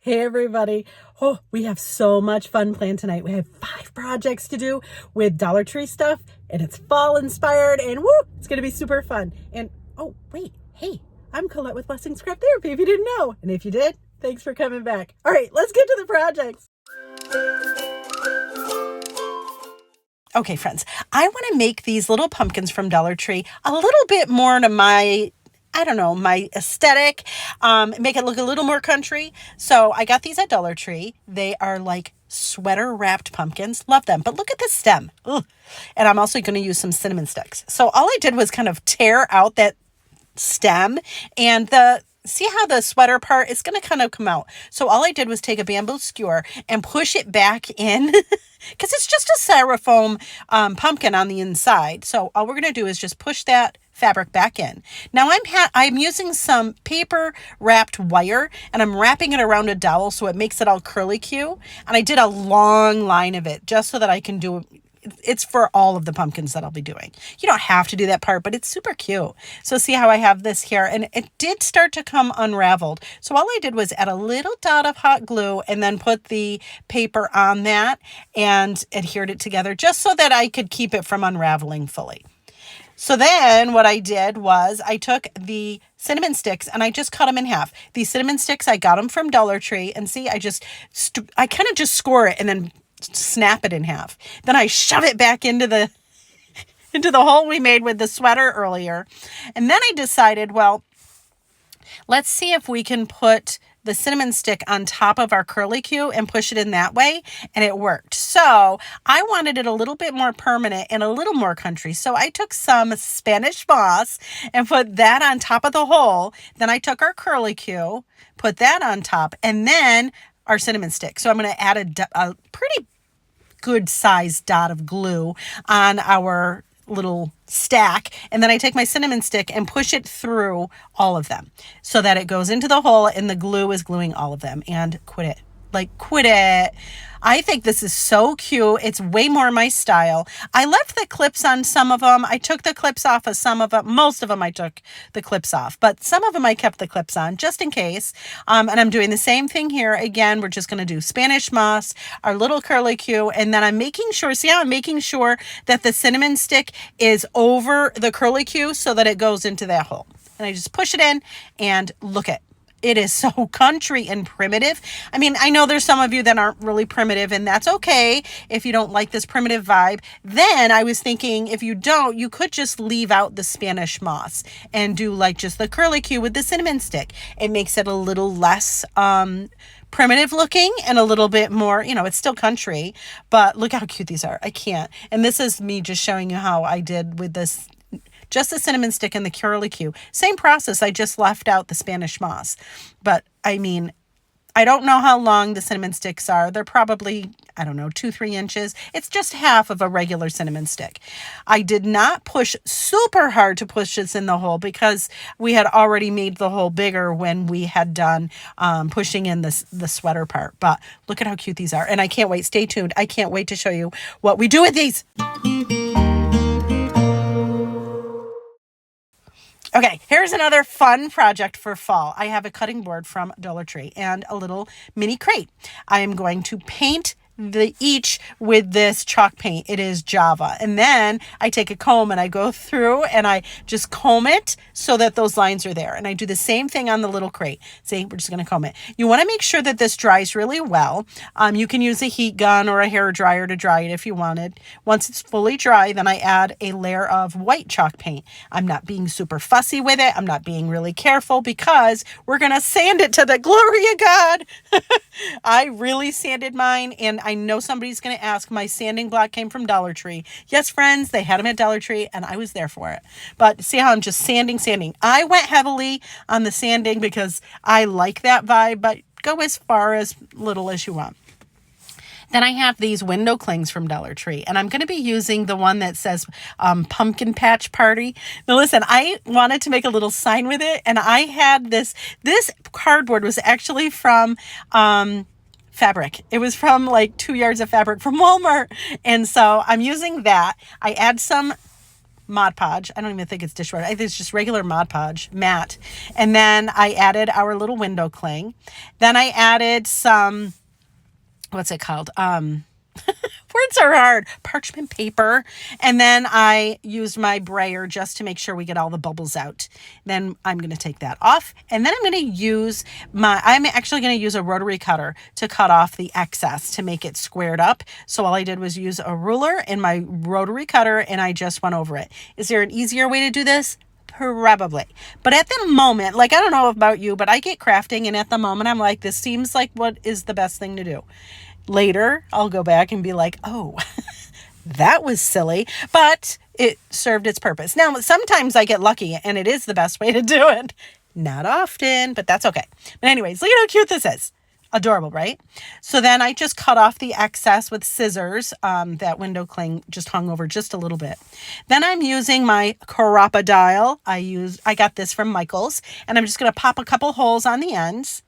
Hey everybody. Oh, we have so much fun planned tonight. We have 5 projects to do with Dollar Tree stuff, and it's fall inspired, and woo, it's going to be super fun. And oh, wait, hey, I'm Colette with Blessing Scrap Therapy if you didn't know. And if you did, thanks for coming back. All right, let's get to the projects. Okay, friends, I want to make these little pumpkins from Dollar Tree a little bit more to my aesthetic, make it look a little more country. So I got these at Dollar Tree. They are like sweater wrapped pumpkins. Love them. But look at the stem. Ugh. And I'm also going to use some cinnamon sticks. So all I did was kind of tear out that stem, and see how the sweater part is going to kind of come out. So all I did was take a bamboo skewer and push it back in because it's just a styrofoam pumpkin on the inside. So all we're going to do is just push that fabric back in. Now I'm using some paper wrapped wire, and I'm wrapping it around a dowel so it makes it all curly Q. And I did a long line of it just so that I can do it's for all of the pumpkins that I'll be doing. You don't have to do that part, but it's super cute. So see how I have this here, and it did start to come unraveled. So all I did was add a little dot of hot glue and then put the paper on that and adhered it together just so that I could keep it from unraveling fully. So then what I did was I took the cinnamon sticks and I just cut them in half. These cinnamon sticks, I got them from Dollar Tree, and see, I kind of just score it and then snap it in half. Then I shove it back into the hole we made with the sweater earlier. And then I decided, well, let's see if we can put the cinnamon stick on top of our curly Q and push it in that way. And it worked. So I wanted it a little bit more permanent and a little more country. So I took some Spanish moss and put that on top of the hole. Then I took our curly Q, put that on top, and then our cinnamon stick. So I'm going to add a pretty good sized dot of glue on our little stack, and then I take my cinnamon stick and push it through all of them so that it goes into the hole and the glue is gluing all of them. And quit it. I think this is so cute. It's way more my style. I left the clips on some of them. I took the clips off of some of them. Most of them I took the clips off, but some of them I kept the clips on just in case. And I'm doing the same thing here. Again, we're just going to do Spanish moss, our little curly Q, and then I'm making sure, see how I'm making sure that the cinnamon stick is over the curly Q so that it goes into that hole. And I just push it in, and look at it is so country and primitive. I mean, I know there's some of you that aren't really primitive, and that's okay if you don't like this primitive vibe. Then I was thinking, if you don't, you could just leave out the Spanish moss and do like just the curly Q with the cinnamon stick. It makes it a little less primitive looking and a little bit more, it's still country, but look how cute these are. I can't. And this is me just showing you how I did with this. Just the cinnamon stick and the curly Q. Same process. I just left out the Spanish moss. But I mean, I don't know how long the cinnamon sticks are. They're probably, 2-3 inches. It's just half of a regular cinnamon stick. I did not push super hard to push this in the hole because we had already made the hole bigger when we had done pushing in the sweater part. But look at how cute these are. And I can't wait. Stay tuned. I can't wait to show you what we do with these. Okay, here's another fun project for fall. I have a cutting board from Dollar Tree and a little mini crate. I am going to paint each with this chalk paint. It is Java. And then I take a comb and I go through and I just comb it so that those lines are there. And I do the same thing on the little crate. See, we're just going to comb it. You want to make sure that this dries really well. You can use a heat gun or a hair dryer to dry it if you wanted. Once it's fully dry, then I add a layer of white chalk paint. I'm not being super fussy with it. I'm not being really careful because we're going to sand it to the glory of God. I really sanded mine, and I know somebody's going to ask, my sanding block came from Dollar Tree. Yes, friends, they had them at Dollar Tree, and I was there for it. But see how I'm just sanding. I went heavily on the sanding because I like that vibe, but go as far as little as you want. Then I have these window clings from Dollar Tree, and I'm going to be using the one that says Pumpkin Patch Party. Now listen, I wanted to make a little sign with it, and I had this cardboard was actually from fabric. It was from like 2 yards of fabric from Walmart. And so I'm using that. I add some Mod Podge. I don't even think it's dishwasher. I think it's just regular Mod Podge matte. And then I added our little window cling. Then I added some, what's it called? Words are hard. Parchment paper. And then I used my brayer just to make sure we get all the bubbles out. Then I'm going to take that off. And then I'm actually going to use a rotary cutter to cut off the excess to make it squared up. So all I did was use a ruler and my rotary cutter, and I just went over it. Is there an easier way to do this? Probably. But at the moment, like, I don't know about you, but I get crafting, and at the moment I'm like, this seems like what is the best thing to do. Later, I'll go back and be like, oh, that was silly, but it served its purpose. Now, sometimes I get lucky and it is the best way to do it. Not often, but that's okay. But anyways, look at how cute this is. Adorable, right? So then I just cut off the excess with scissors. That window cling just hung over just a little bit. Then I'm using my Crop-A-Dile. I got this from Michael's, and I'm just going to pop a couple holes on the ends.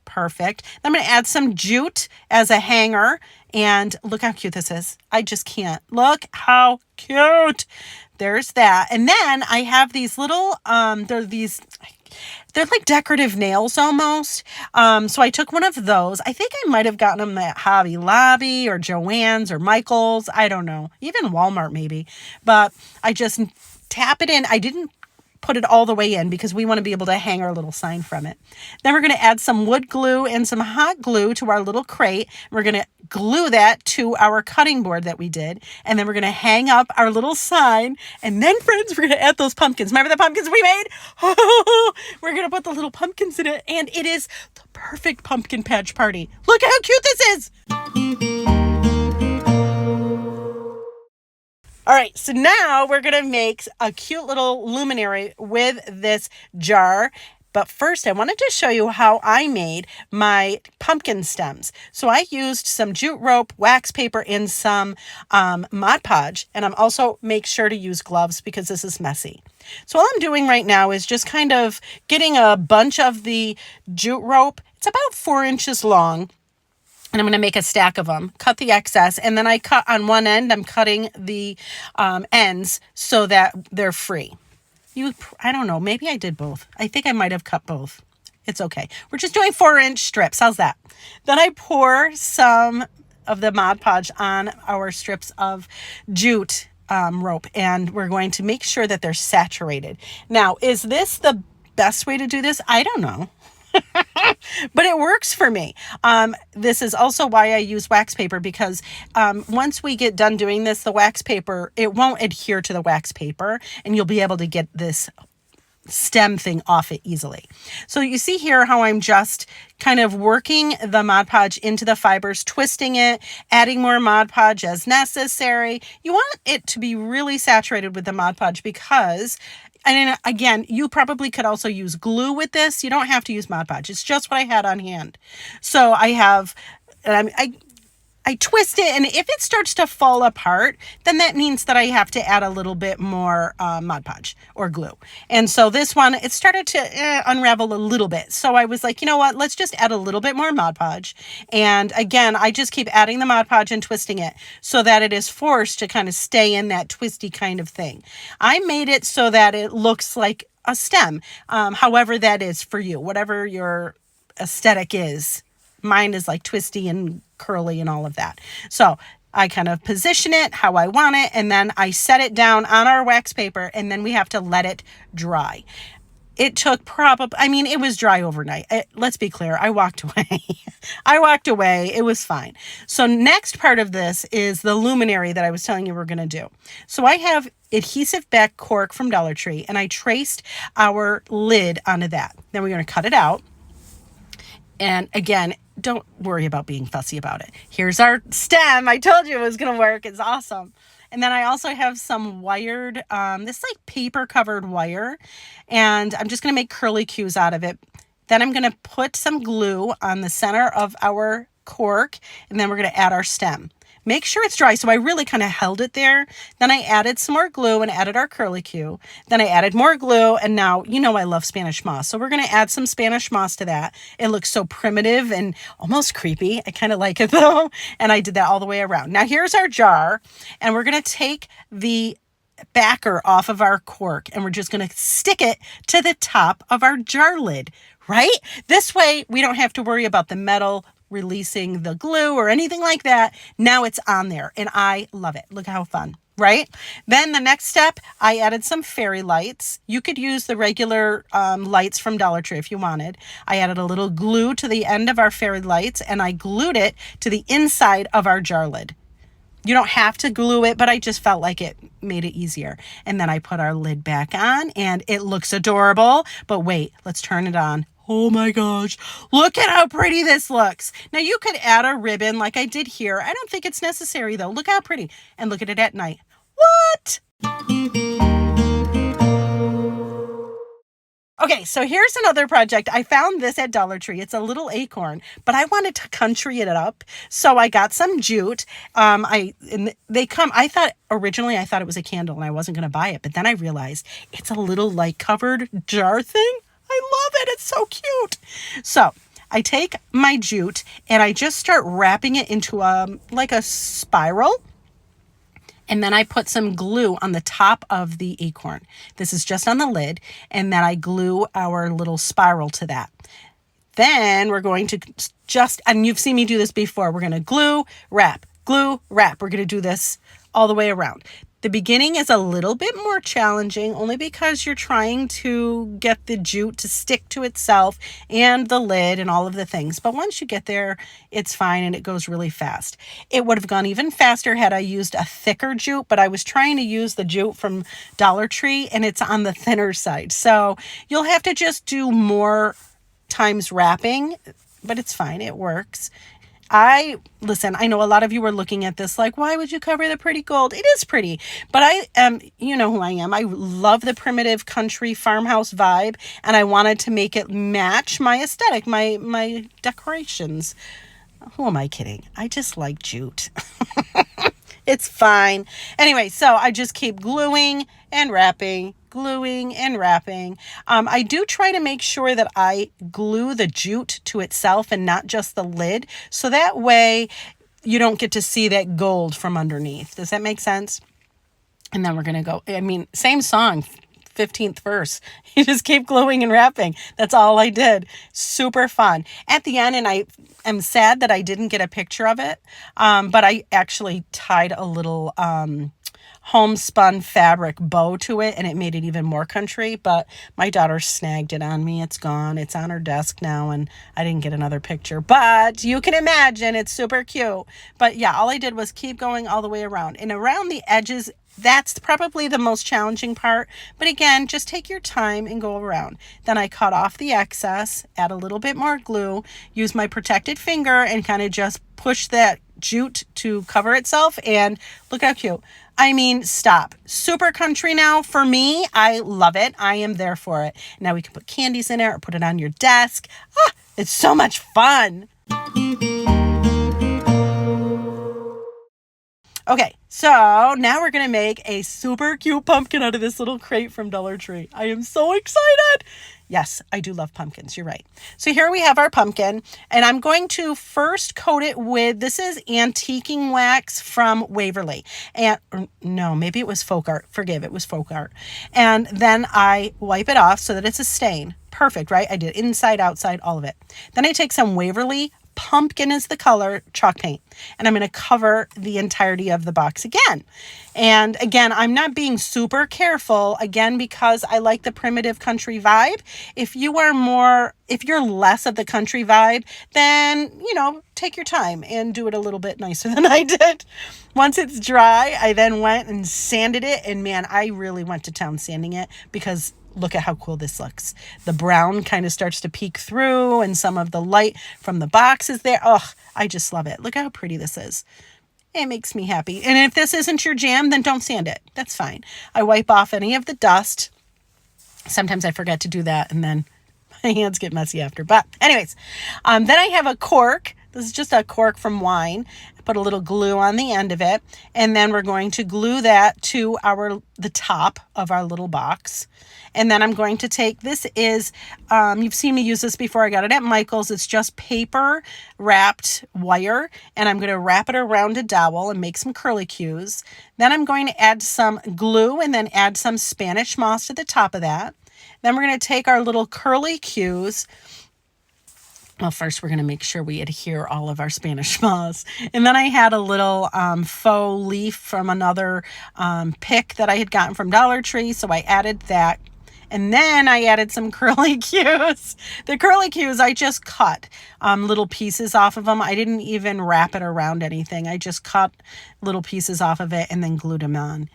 Perfect. I'm going to add some jute as a hanger, and look how cute this is. I just can't. Look how cute. There's that. And then I have these little, they're like decorative nails almost. So I took one of those. I think I might have gotten them at Hobby Lobby or Joann's or Michael's. I don't know. Even Walmart maybe. But I just tap it in. I didn't put it all the way in because we want to be able to hang our little sign from it. Then we're going to add some wood glue and some hot glue to our little crate. We're going to glue that to our cutting board that we did. And then we're going to hang up our little sign. And then, friends, we're going to add those pumpkins. Remember the pumpkins we made? We're going to put the little pumpkins in it. And it is the perfect pumpkin patch party. Look how cute this is. All right, so now we're going to make a cute little luminary with this jar. But first, I wanted to show you how I made my pumpkin stems. So I used some jute rope, wax paper, and some Mod Podge. And I'm also make sure to use gloves because this is messy. So all I'm doing right now is just kind of getting a bunch of the jute rope. It's about 4 inches long. And I'm going to make a stack of them, cut the excess, and then I cut on one end. I'm cutting the ends so that they're free. I don't know, maybe I did both. I think I might have cut both. It's okay. We're just doing 4-inch strips. How's that? Then I pour some of the Mod Podge on our strips of jute rope, and we're going to make sure that they're saturated. Now, is this the best way to do this? I don't know. But it works for me. This is also why I use wax paper because once we get done doing this, the wax paper, it won't adhere to the wax paper and you'll be able to get this stem thing off it easily. So you see here how I'm just kind of working the Mod Podge into the fibers, twisting it, adding more Mod Podge as necessary. You want it to be really saturated with the Mod Podge because, and again, you probably could also use glue with this. You don't have to use Mod Podge. It's just what I had on hand. So I have, and I twist it, and if it starts to fall apart, then that means that I have to add a little bit more Mod Podge or glue. And so this one, it started to unravel a little bit. So I was like, you know what, let's just add a little bit more Mod Podge. And again, I just keep adding the Mod Podge and twisting it so that it is forced to kind of stay in that twisty kind of thing. I made it so that it looks like a stem, however that is for you, whatever your aesthetic is. Mine is like twisty and curly and all of that. So I kind of position it how I want it, and then I set it down on our wax paper, and then we have to let it dry. It took it was dry overnight. Let's be clear. I walked away. It was fine. So next part of this is the luminary that I was telling you we're going to do. So I have adhesive back cork from Dollar Tree, and I traced our lid onto that. Then we're going to cut it out. And again, don't worry about being fussy about it. Here's our stem. I told you it was going to work. It's awesome. And then I also have some wired, this like paper covered wire, and I'm just going to make curly cues out of it. Then I'm going to put some glue on the center of our cork, and then we're going to add our stem. Make sure it's dry. So I really kind of held it there. Then I added some more glue and added our curly cue. Then I added more glue, and now, you know, I love Spanish moss. So we're going to add some Spanish moss to that. It looks so primitive and almost creepy. I kind of like it though. And I did that all the way around. Now here's our jar, and we're going to take the backer off of our cork, and we're just going to stick it to the top of our jar lid, right? This way we don't have to worry about the metal releasing the glue or anything like that. Now it's on there, and I love it. Look how fun. Right? Then the next step, I added some fairy lights. You could use the regular lights from Dollar Tree if you wanted. I added a little glue to the end of our fairy lights, and I glued it to the inside of our jar lid. You don't have to glue it, but I just felt like it made it easier. And then I put our lid back on, and it looks adorable. But wait, let's turn it on. Oh my gosh, look at how pretty this looks. Now you could add a ribbon like I did here. I don't think it's necessary though. Look how pretty. And look at it at night. What? Okay, so here's another project. I found this at Dollar Tree. It's a little acorn, but I wanted to country it up. So I got some jute. I thought originally I thought it was a candle and I wasn't going to buy it, but then I realized it's a little light covered jar thing. I love it. It's so cute. So I take my jute and I just start wrapping it into like a spiral. And then I put some glue on the top of the acorn. This is just on the lid. And then I glue our little spiral to that. Then we're going to and you've seen me do this before. We're going to glue, wrap, glue, wrap. We're going to do this all the way around. The beginning is a little bit more challenging only because you're trying to get the jute to stick to itself and the lid and all of the things. But once you get there, it's fine and it goes really fast. It would have gone even faster had I used a thicker jute, but I was trying to use the jute from Dollar Tree and it's on the thinner side. So you'll have to just do more times wrapping, but it's fine. It works. Listen, I know a lot of you are looking at this like, why would you cover the pretty gold? It is pretty, but I am, you know who I am. I love the primitive country farmhouse vibe, and I wanted to make it match my aesthetic, my decorations. Who am I kidding? I just like jute. It's fine. Anyway, so I just keep gluing and wrapping, gluing and wrapping. I do try to make sure that I glue the jute to itself and not just the lid. So that way you don't get to see that gold from underneath. Does that make sense? And then we're going to go, same song, 15th verse. You just keep gluing and wrapping. That's all I did. Super fun. At the end, and I am sad that I didn't get a picture of it, but I actually tied a little homespun fabric bow to it, and it made it even more country, but my daughter snagged it on me. It's gone. It's on her desk now, and I didn't get another picture, but you can imagine it's super cute. But yeah, all I did was keep going all the way around, and around the edges. That's probably the most challenging part. But again, just take your time and go around. Then I cut off the excess, add a little bit more glue, use my protected finger and kind of just push that jute to cover itself. And look how cute. Stop. Super country now for me. I love it. I am there for it. Now we can put candies in it or put it on your desk. It's so much fun. Okay, so now we're going to make a super cute pumpkin out of this little crate from Dollar Tree. I am so excited. Yes, I do love pumpkins. You're right. So here we have our pumpkin, and I'm going to first coat it with, this is antiquing wax from Waverly. Maybe it was folk art. Forgive, it was folk art. And then I wipe it off so that it's a stain. Perfect, right? I did inside, outside, all of it. Then I take some Waverly pumpkin is the color chalk paint, and I'm going to cover the entirety of the box again. And again, I'm not being super careful again because I like the primitive country vibe. If you're less of the country vibe, then take your time and do it a little bit nicer than I did. Once it's dry, I then went and sanded it, and man, I really went to town sanding it because look at how cool this looks. The brown kind of starts to peek through and some of the light from the box is there. Oh, I just love it. Look how pretty this is. It makes me happy. And if this isn't your jam, then don't sand it. That's fine. I wipe off any of the dust. Sometimes I forget to do that and then my hands get messy after. But anyways, then I have a cork. This is just a cork from wine. put a little glue on the end of it, and then we're going to glue that to the top of our little box. And then I'm going to take, this is, you've seen me use this before. I got it at Michael's. It's just paper wrapped wire, and I'm going to wrap it around a dowel and make some curlicues. Then I'm going to add some glue and then add some Spanish moss to the top of that. Then we're going to take our little curlicues. Well, first we're going to make sure we adhere all of our Spanish moss. And then I had a little faux leaf from another pick that I had gotten from Dollar Tree, so I added that. And then I added some curlicues. The curlicues, I just cut little pieces off of them. I didn't even wrap it around anything. I just cut little pieces off of it and then glued them on.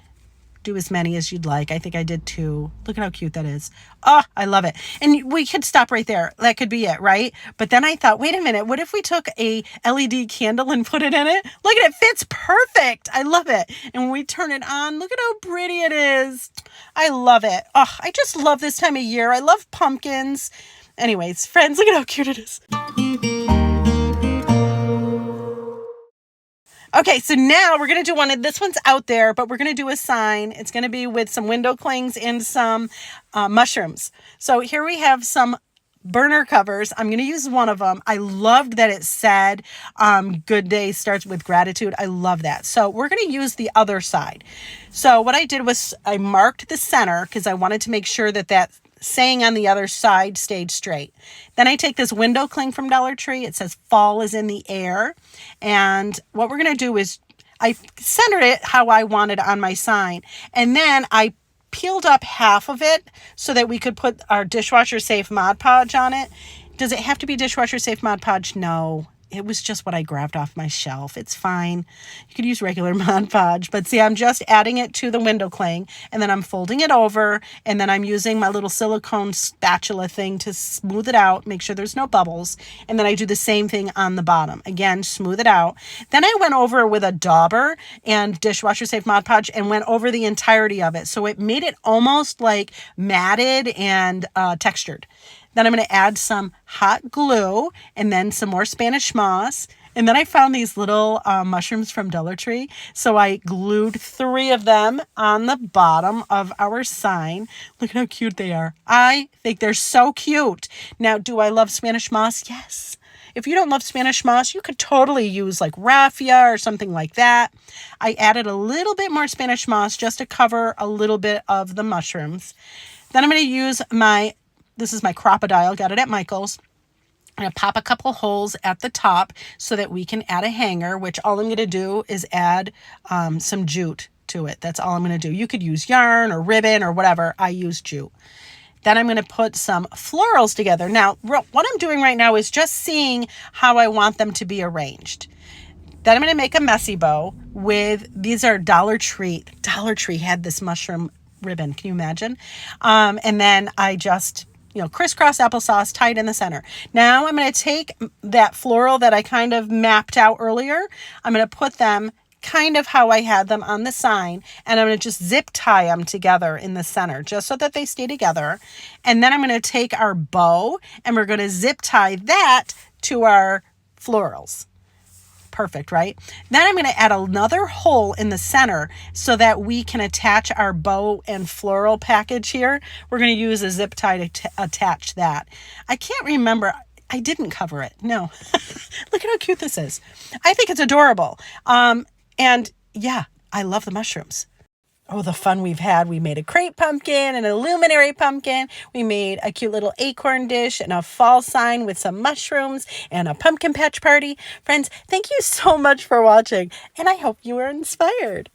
Do as many as you'd like. I think I did 2. Look at how cute that is. Oh, I love it. And we could stop right there. That could be it, right? But then I thought, wait a minute. What if we took a LED candle and put it in it? Look at it. Fits perfect. I love it. And when we turn it on, look at how pretty it is. I love it. Oh, I just love this time of year. I love pumpkins. Anyways, friends, look at how cute it is. Okay, so now we're going to do one. This one's out there, but we're going to do a sign. It's going to be with some window clings and some mushrooms. So here we have some burner covers. I'm going to use one of them. I loved that it said, good day starts with gratitude. I love that. So we're going to use the other side. So what I did was I marked the center because I wanted to make sure that that saying on the other side stayed straight. Then I take this window cling from Dollar Tree. It says fall is in the air. And what we're going to do is I centered it how I wanted on my sign. And then I peeled up half of it so that we could put our dishwasher safe Mod Podge on it. Does it have to be dishwasher safe Mod Podge? No. It was just what I grabbed off my shelf. It's fine. You could use regular Mod Podge, but see, I'm just adding it to the window cling, and then I'm folding it over, and then I'm using my little silicone spatula thing to smooth it out, make sure there's no bubbles, and then I do the same thing on the bottom. Again, smooth it out. Then I went over with a dauber and dishwasher safe Mod Podge and went over the entirety of it, so it made it almost like matted and textured. Then I'm going to add some hot glue and then some more Spanish moss. And then I found these little mushrooms from Dollar Tree. So I glued 3 of them on the bottom of our sign. Look at how cute they are. I think they're so cute. Now, do I love Spanish moss? Yes. If you don't love Spanish moss, you could totally use like raffia or something like that. I added a little bit more Spanish moss just to cover a little bit of the mushrooms. Then I'm going to use this is my crocodile, got it at Michael's. I'm going to pop a couple holes at the top so that we can add a hanger, which all I'm going to do is add some jute to it. That's all I'm going to do. You could use yarn or ribbon or whatever. I use jute. Then I'm going to put some florals together. Now, what I'm doing right now is just seeing how I want them to be arranged. Then I'm going to make a messy bow with, these are Dollar Tree. Dollar Tree had this mushroom ribbon. Can you imagine? And then I just crisscross applesauce tied in the center. Now I'm going to take that floral that I kind of mapped out earlier. I'm going to put them kind of how I had them on the sign, and I'm going to just zip tie them together in the center just so that they stay together. And then I'm going to take our bow and we're going to zip tie that to our florals. Perfect, right? Then I'm going to add another hole in the center so that we can attach our bow and floral package here. We're going to use a zip tie to attach that. I can't remember. I didn't cover it. No. Look at how cute this is. I think it's adorable. And yeah, I love the mushrooms. Oh, the fun we've had. We made a crepe pumpkin and an illuminary pumpkin. We made a cute little acorn dish and a fall sign with some mushrooms and a pumpkin patch party. Friends, thank you so much for watching, and I hope you were inspired.